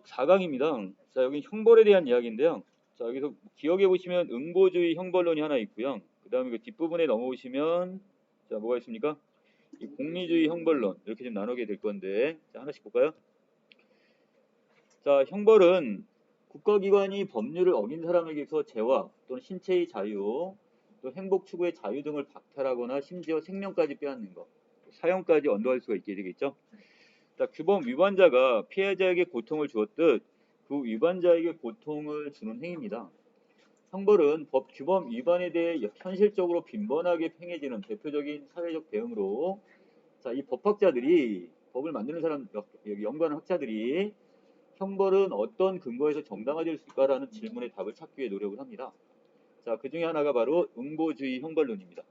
4강입니다. 자, 여기 형벌에 대한 이야기인데요. 자, 여기서 기억해 보시면 응보주의 형벌론이 하나 있고요. 그 다음에 그 뒷부분에 넘어오시면 자, 뭐가 있습니까? 이 공리주의 형벌론 이렇게 좀 나누게 될 건데 자, 하나씩 볼까요? 자, 형벌은 국가기관이 법률을 어긴 사람에게서 재화 또는 신체의 자유 또 행복 추구의 자유 등을 박탈하거나 심지어 생명까지 빼앗는 것, 사형까지 언도할 수가 있게 되겠죠. 자, 규범 위반자가 피해자에게 고통을 주었듯 그 위반자에게 고통을 주는 행위입니다. 형벌은 법 규범 위반에 대해 현실적으로 빈번하게 행해지는 대표적인 사회적 대응으로 자, 이 법학자들이 법을 만드는 사람 여기 연구하는 학자들이 형벌은 어떤 근거에서 정당화될 수 있을까라는 질문에 답을 찾기 위해 노력을 합니다. 자, 그 중에 하나가 바로 응보주의 형벌론입니다.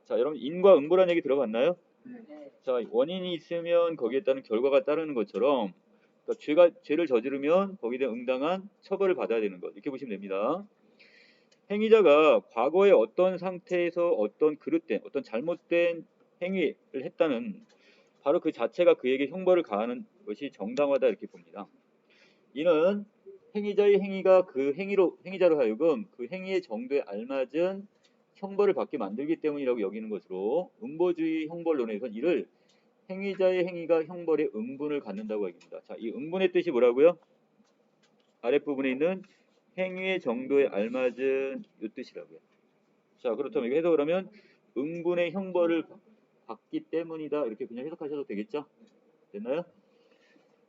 자, 여러분 인과 응보라는 얘기 들어봤나요? 네. 자, 원인이 있으면 거기에 따른 결과가 따르는 것처럼 그러니까 죄를 저지르면 거기에 대한 응당한 처벌을 받아야 되는 것 이렇게 보시면 됩니다. 행위자가 과거의 어떤 상태에서 어떤 그릇된 어떤 잘못된 행위를 했다는 바로 그 자체가 그에게 형벌을 가하는 것이 정당하다 이렇게 봅니다. 이는 행위자의 행위가 그 행위자로 하여금 그 행위의 정도에 알맞은 형벌을 받게 만들기 때문이라고 여기는 것으로 응보주의 형벌론에서는 이를 행위자의 행위가 형벌의 응분을 갖는다고 합니다. 자, 이 응분의 뜻이 뭐라고요? 아랫부분에 있는 행위의 정도에 알맞은 이 뜻이라고요. 자, 그렇다면 이거 해석을 하면 응분의 형벌을 받기 때문이다 이렇게 그냥 해석하셔도 되겠죠? 됐나요?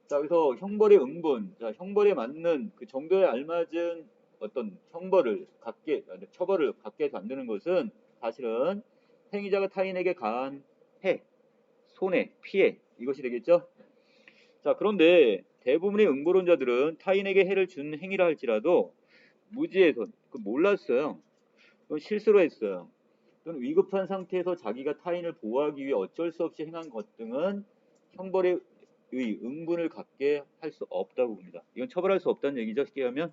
자, 그래서 형벌의 응분, 자, 형벌에 맞는 그 정도에 알맞은 어떤 형벌을 갖게, 처벌을 갖게 만드는 것은 사실은 행위자가 타인에게 가한 해, 손해, 피해 이것이 되겠죠? 자, 그런데 대부분의 응보론자들은 타인에게 해를 준 행위라 할지라도 무지해서 몰랐어요. 또는 실수로 했어요. 또는 위급한 상태에서 자기가 타인을 보호하기 위해 어쩔 수 없이 행한 것 등은 형벌의 응분을 갖게 할 수 없다고 봅니다. 이건 처벌할 수 없다는 얘기죠. 쉽게 하면.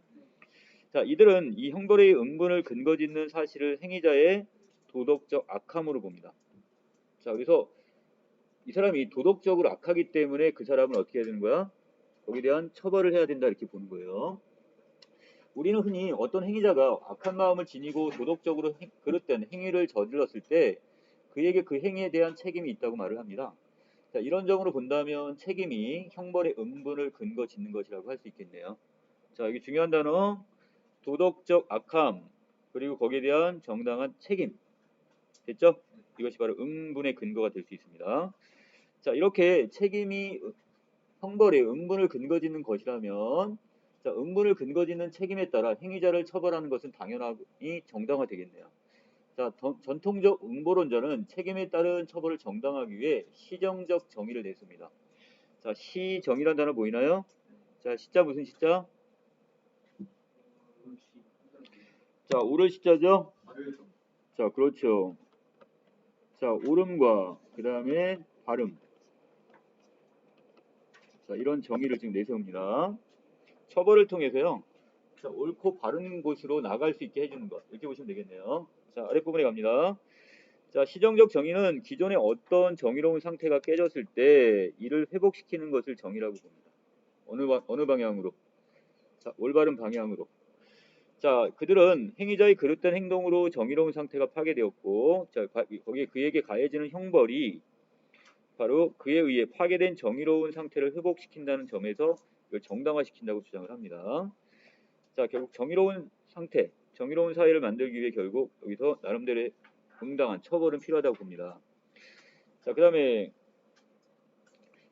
자, 이들은 이 형벌의 응분을 근거 짓는 사실을 행위자의 도덕적 악함으로 봅니다. 자, 그래서 이 사람이 도덕적으로 악하기 때문에 그 사람은 어떻게 해야 되는 거야? 거기에 대한 처벌을 해야 된다 이렇게 보는 거예요. 우리는 흔히 어떤 행위자가 악한 마음을 지니고 도덕적으로 그릇된 행위를 저질렀을 때 그에게 그 행위에 대한 책임이 있다고 말을 합니다. 자, 이런 점으로 본다면 책임이 형벌의 응분을 근거 짓는 것이라고 할 수 있겠네요. 자, 여기 중요한 단어 도덕적 악함 그리고 거기에 대한 정당한 책임 됐죠? 이것이 바로 응분의 근거가 될 수 있습니다. 자, 이렇게 책임이 형벌의 응분을 근거 짓는 것이라면 자, 응분을 근거 짓는 책임에 따라 행위자를 처벌하는 것은 당연히 정당화되겠네요. 자, 전통적 응보론자는 책임에 따른 처벌을 정당하기 위해 시정적 정의를 냈습니다. 자, 시정이라는 단어 보이나요? 자, 시자 무슨 시자? 자, 옳을 시자죠? 자, 그렇죠. 자, 옳음과 그 다음에 발음. 자, 이런 정의를 지금 내세웁니다. 처벌을 통해서요. 자, 옳고 바른 곳으로 나갈 수 있게 해주는 것. 이렇게 보시면 되겠네요. 자, 아랫부분에 갑니다. 자, 시정적 정의는 기존의 어떤 정의로운 상태가 깨졌을 때 이를 회복시키는 것을 정의라고 봅니다. 어느 방향으로? 자, 올바른 방향으로. 자, 그들은 행위자의 그릇된 행동으로 정의로운 상태가 파괴되었고, 자, 거기에 그에게 가해지는 형벌이 바로 그에 의해 파괴된 정의로운 상태를 회복시킨다는 점에서 이걸 정당화시킨다고 주장을 합니다. 자, 결국 정의로운 상태, 정의로운 사회를 만들기 위해 결국 여기서 나름대로의 응당한 처벌은 필요하다고 봅니다. 자, 그 다음에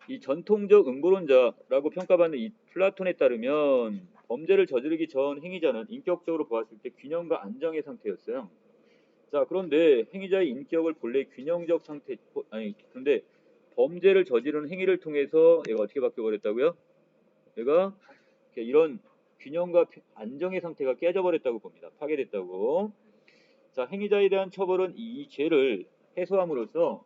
이 전통적 응보론자라고 평가받는 이 플라톤에 따르면 범죄를 저지르기 전 행위자는 인격적으로 보았을 때 균형과 안정의 상태였어요. 자, 그런데 행위자의 인격을 본래 균형적 상태, 그런데 범죄를 저지르는 행위를 통해서 얘가 어떻게 바뀌어버렸다고요? 얘가 이런 균형과 안정의 상태가 깨져버렸다고 봅니다. 파괴됐다고. 자, 행위자에 대한 처벌은 이 죄를 해소함으로써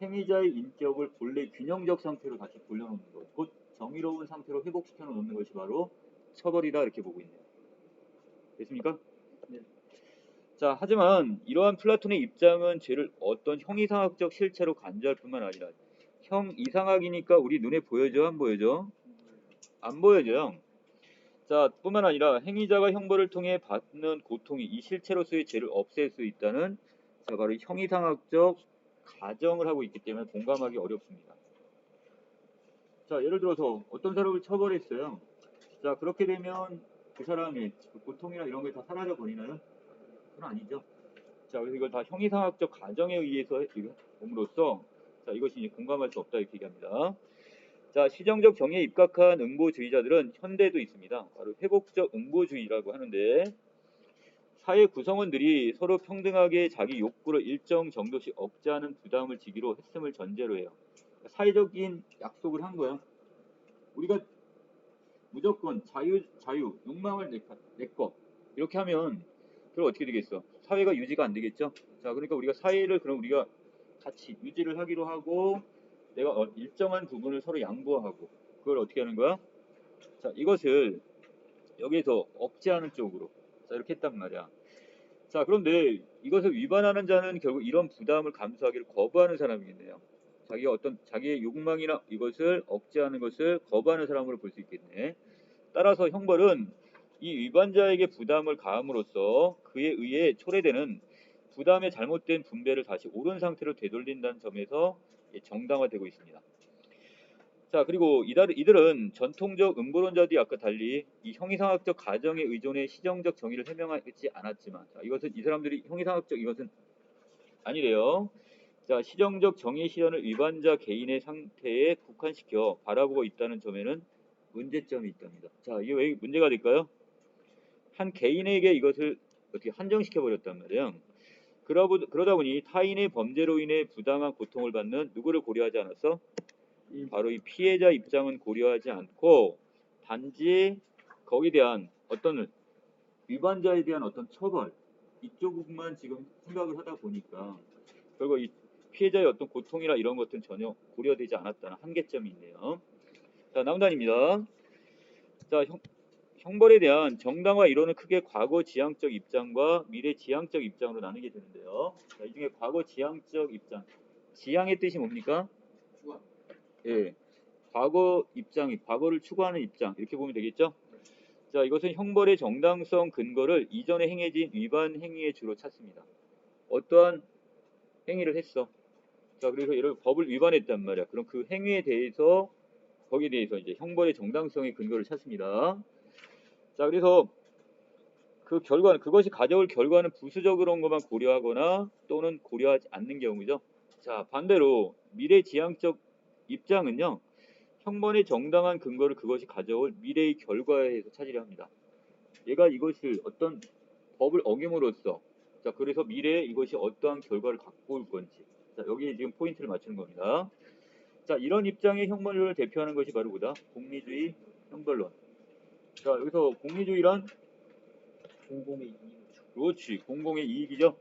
행위자의 인격을 본래 균형적 상태로 다시 돌려놓는 것, 곧 정의로운 상태로 회복시켜 놓는 것이 바로 처벌이다 이렇게 보고 있네요. 됐습니까? 네. 자, 하지만 이러한 플라톤의 입장은 죄를 어떤 형이상학적 실체로 간주할 뿐만 아니라 형 이상학이니까 우리 눈에 보여져 안 보여져? 안 보여져요. 자, 뿐만 아니라 행위자가 형벌을 통해 받는 고통이 이 실체로서의 죄를 없앨 수 있다는 자, 바로 형이상학적 가정을 하고 있기 때문에 공감하기 어렵습니다. 자, 예를 들어서 어떤 사람을 처벌했어요. 자, 그렇게 되면 그 사람의 그 고통이나 이런 게 다 사라져 버리나요? 그건 아니죠. 자, 그래서 이걸 다 형이상학적 가정에 의해서 봄으로써 자, 이것이 이제 공감할 수 없다 이렇게 얘기합니다. 자, 시정적 정의에 입각한 응보주의자들은 현대도 있습니다. 바로 회복적 응보주의라고 하는데 사회 구성원들이 서로 평등하게 자기 욕구를 일정 정도씩 억제하는 부담을 지기로 했음을 전제로 해요. 사회적인 약속을 한 거야. 우리가 무조건 자유, 욕망을 내 것. 이렇게 하면 그럼 어떻게 되겠어? 사회가 유지가 안 되겠죠? 자, 그러니까 우리가 사회를 그럼 우리가 같이 유지를 하기로 하고 내가 일정한 부분을 서로 양보하고 그걸 어떻게 하는 거야? 자, 이것을 여기에서 억제하는 쪽으로 자, 이렇게 했단 말이야. 자, 그런데 이것을 위반하는 자는 결국 이런 부담을 감수하기를 거부하는 사람이겠네요. 자기의 욕망이나 이것을 억제하는 것을 거부하는 사람으로 볼 수 있겠네. 따라서 형벌은 이 위반자에게 부담을 가함으로써 그에 의해 초래되는 부담의 잘못된 분배를 다시 옳은 상태로 되돌린다는 점에서 정당화되고 있습니다. 자, 그리고 이들은 전통적 음보론자들이 아까 달리 이 형이상학적 가정의 의존의 시정적 정의를 해명하지 않았지만 자, 이것은 이 사람들이 형이상학적 이것은 아니래요. 자, 시정적 정의 실현을 위반자 개인의 상태에 국한시켜 바라보고 있다는 점에는 문제점이 있답니다. 자, 이게 왜 문제가 될까요? 한 개인에게 이것을 어떻게 한정시켜 버렸단 말이에요. 그러다 보니 타인의 범죄로 인해 부당한 고통을 받는 누구를 고려하지 않았어? 바로 이 피해자 입장은 고려하지 않고 단지 거기에 대한 어떤 위반자에 대한 어떤 처벌 이쪽만 지금 생각을 하다 보니까 결국 이 피해자의 어떤 고통이나 이런 것들은 전혀 고려되지 않았다는 한계점이 있네요. 자, 나온단입니다. 자, 형벌에 대한 정당화 이론은 크게 과거 지향적 입장과 미래 지향적 입장으로 나누게 되는데요. 자, 이 중에 과거 지향적 입장, 지향의 뜻이 뭡니까? 예, 과거 입장이 과거를 추구하는 입장 이렇게 보면 되겠죠. 자, 이것은 형벌의 정당성 근거를 이전에 행해진 위반 행위에 주로 찾습니다. 어떠한 행위를 했어. 자, 그래서 예를 법을 위반했단 말이야. 그럼 그 행위에 대해서 거기에 대해서 이제 형벌의 정당성의 근거를 찾습니다. 자, 그래서 그 결과는 그것이 가져올 결과는 부수적으로 온 것만 고려하거나 또는 고려하지 않는 경우죠. 자, 반대로 미래지향적 입장은요. 형벌의 정당한 근거를 그것이 가져올 미래의 결과에서 찾으려 합니다. 얘가 이것을 어떤 법을 어김으로써 자, 그래서 미래에 이것이 어떠한 결과를 갖고 올 건지 자, 여기에 지금 포인트를 맞추는 겁니다. 자, 이런 입장의 형벌론을 대표하는 것이 바로 뭐다? 공리주의 형벌론. 자, 여기서 공리주의란 공공의 이익. 그렇지, 공공의 이익이죠.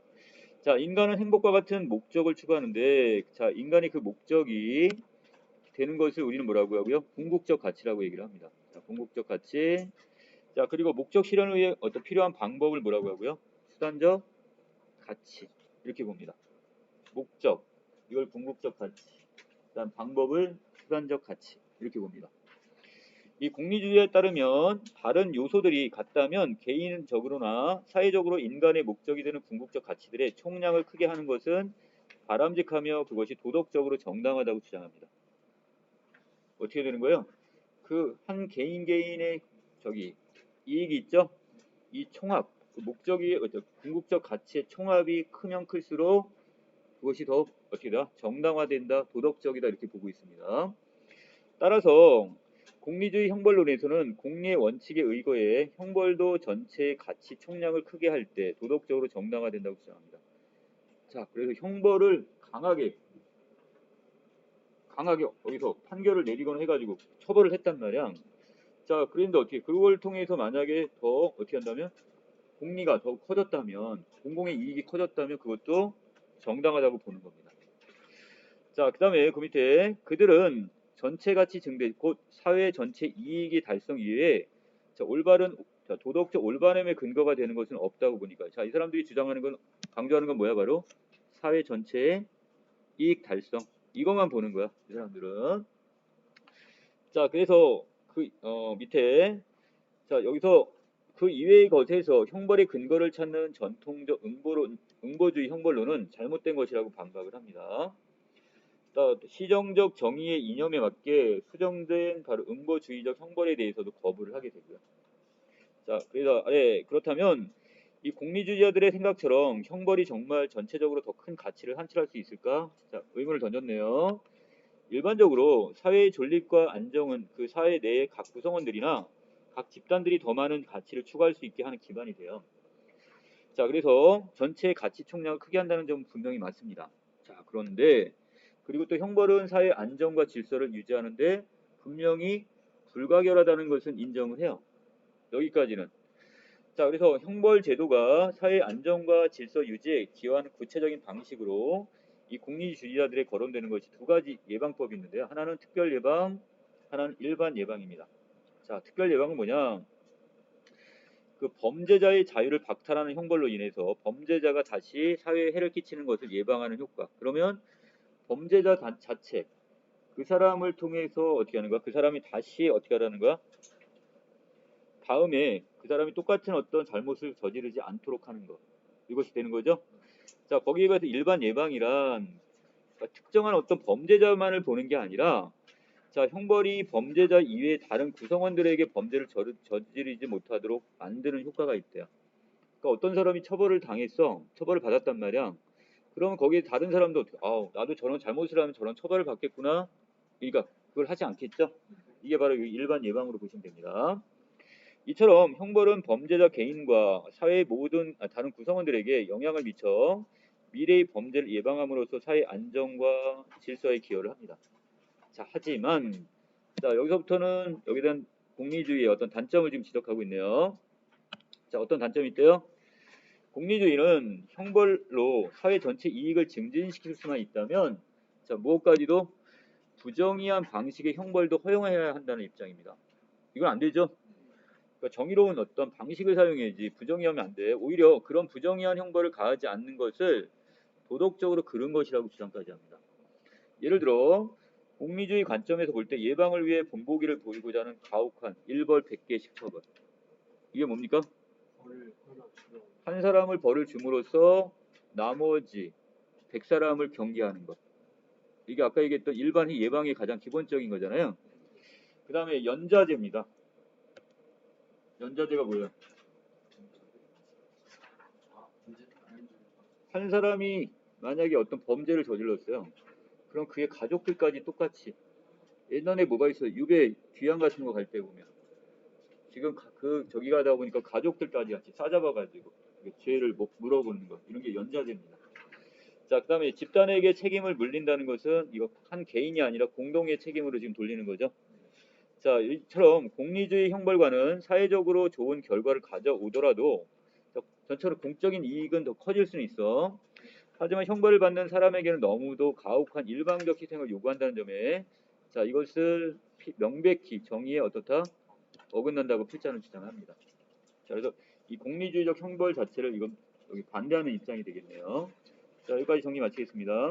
자, 인간은 행복과 같은 목적을 추구하는데 자, 인간의 그 목적이 되는 것을 우리는 뭐라고 하고요? 궁극적 가치라고 얘기를 합니다. 자, 궁극적 가치. 자, 그리고 목적 실현을 위해 어떤 필요한 방법을 뭐라고 하고요? 수단적 가치. 이렇게 봅니다. 목적, 이걸 궁극적 가치. 그다음 방법을 수단적 가치. 이렇게 봅니다. 이 공리주의에 따르면 다른 요소들이 같다면 개인적으로나 사회적으로 인간의 목적이 되는 궁극적 가치들의 총량을 크게 하는 것은 바람직하며 그것이 도덕적으로 정당하다고 주장합니다. 어떻게 되는 거예요? 그 한 개인의 이익이 있죠? 이 총합, 그 목적이 궁극적 가치의 총합이 크면 클수록 그것이 더 어떻게 다 정당화된다, 도덕적이다 이렇게 보고 있습니다. 따라서 공리주의 형벌론에서는 공리의 원칙에 의거해 형벌도 전체의 가치 총량을 크게 할 때 도덕적으로 정당화된다고 주장합니다. 자, 그래서 형벌을 강하게 어디서 판결을 내리거나 해가지고 처벌을 했단 말이야. 자, 그런데 어떻게 그걸 통해서 만약에 더 어떻게 한다면 공리가 더 커졌다면 공공의 이익이 커졌다면 그것도 정당하다고 보는 겁니다. 자, 그 다음에 그 밑에 그들은 전체 가치 증대 곧 사회 전체 이익이 달성 이외에 도덕적 올바름의 근거가 되는 것은 없다고 보니까 자, 이 사람들이 주장하는 건 강조하는 건 뭐야 바로 사회 전체의 이익 달성 이것만 보는 거야 이 사람들은. 자, 그래서 밑에 자 여기서 그 이외의 것에서 형벌의 근거를 찾는 전통적 응보주의 형벌론은 잘못된 것이라고 반박을 합니다. 시정적 정의의 이념에 맞게 수정된 바로 응보주의적 형벌에 대해서도 거부를 하게 되고요. 자, 그래서 그렇다면 이 공리주의자들의 생각처럼 형벌이 정말 전체적으로 더 큰 가치를 산출할 수 있을까? 자, 의문을 던졌네요. 일반적으로 사회의 존립과 안정은 그 사회 내의 각 구성원들이나 각 집단들이 더 많은 가치를 추구할 수 있게 하는 기반이 돼요. 자, 그래서 전체 가치 총량을 크게 한다는 점은 분명히 맞습니다. 자, 그런데 그리고 또 형벌은 사회 안정과 질서를 유지하는데 분명히 불가결하다는 것은 인정을 해요. 여기까지는. 자, 그래서 형벌 제도가 사회 안정과 질서 유지에 기여하는 구체적인 방식으로 이 공리주의자들에 거론되는 것이 두 가지 예방법이 있는데요. 하나는 특별 예방, 하나는 일반 예방입니다. 자, 특별 예방은 뭐냐? 그 범죄자의 자유를 박탈하는 형벌로 인해서 범죄자가 다시 사회에 해를 끼치는 것을 예방하는 효과. 그러면 범죄자 자체, 그 사람을 통해서 어떻게 하는 거야? 그 사람이 다시 어떻게 하라는 거야? 다음에 그 사람이 똑같은 어떤 잘못을 저지르지 않도록 하는 것. 이것이 되는 거죠. 자, 거기에 비해서 일반 예방이란 특정한 어떤 범죄자만을 보는 게 아니라 자, 형벌이 범죄자 이외의 다른 구성원들에게 범죄를 저지르지 못하도록 만드는 효과가 있대요. 그러니까 어떤 사람이 처벌을 당했어. 처벌을 받았단 말이야. 그러면 거기에 다른 사람도 어떻게, 나도 저런 잘못을 하면 저런 처벌을 받겠구나. 그러니까 그걸 하지 않겠죠. 이게 바로 일반 예방으로 보시면 됩니다. 이처럼 형벌은 범죄자 개인과 사회의 모든 다른 구성원들에게 영향을 미쳐 미래의 범죄를 예방함으로써 사회 안정과 질서에 기여를 합니다. 자, 하지만 자, 여기서부터는 여기에 대한 공리주의의 어떤 단점을 지금 지적하고 있네요. 자, 어떤 단점이 있대요? 공리주의는 형벌로 사회 전체 이익을 증진시킬 수만 있다면 자, 무엇까지도 부정의한 방식의 형벌도 허용해야 한다는 입장입니다. 이건 안 되죠? 그러니까 정의로운 어떤 방식을 사용해야지 부정의하면 안 돼. 오히려 그런 부정의한 형벌을 가하지 않는 것을 도덕적으로 그른 것이라고 주장까지 합니다. 예를 들어 공리주의 관점에서 볼 때 예방을 위해 본보기를 보이고자 하는 가혹한 일벌 100개씩 처벌. 이게 뭡니까? 한 사람을 벌을 줌으로써 나머지 100사람을 경계하는 것. 이게 아까 얘기했던 일반 예방의 가장 기본적인 거잖아요. 그 다음에 연자제입니다. 연자제가 뭐예요? 한 사람이 만약에 어떤 범죄를 저질렀어요. 그럼 그의 가족들까지 똑같이 옛날에 뭐가 있어요? 유배 귀향 같은 거 갈 때 보면 지금 저기 가다 보니까 가족들까지 같이 싸잡아가지고 죄를 물어보는 것 이런 게 연자제입니다. 자, 그다음에 집단에게 책임을 물린다는 것은 이거 한 개인이 아니라 공동의 책임으로 지금 돌리는 거죠. 자, 이처럼 공리주의 형벌과는 사회적으로 좋은 결과를 가져오더라도 전체로 공적인 이익은 더 커질 수는 있어. 하지만 형벌을 받는 사람에게는 너무도 가혹한 일방적 희생을 요구한다는 점에 자, 이것을 명백히 정의에 어떻다? 어긋난다고 필자는 주장합니다. 자, 그래서 이 공리주의적 형벌 자체를 이건 여기 반대하는 입장이 되겠네요. 자, 여기까지 정리 마치겠습니다.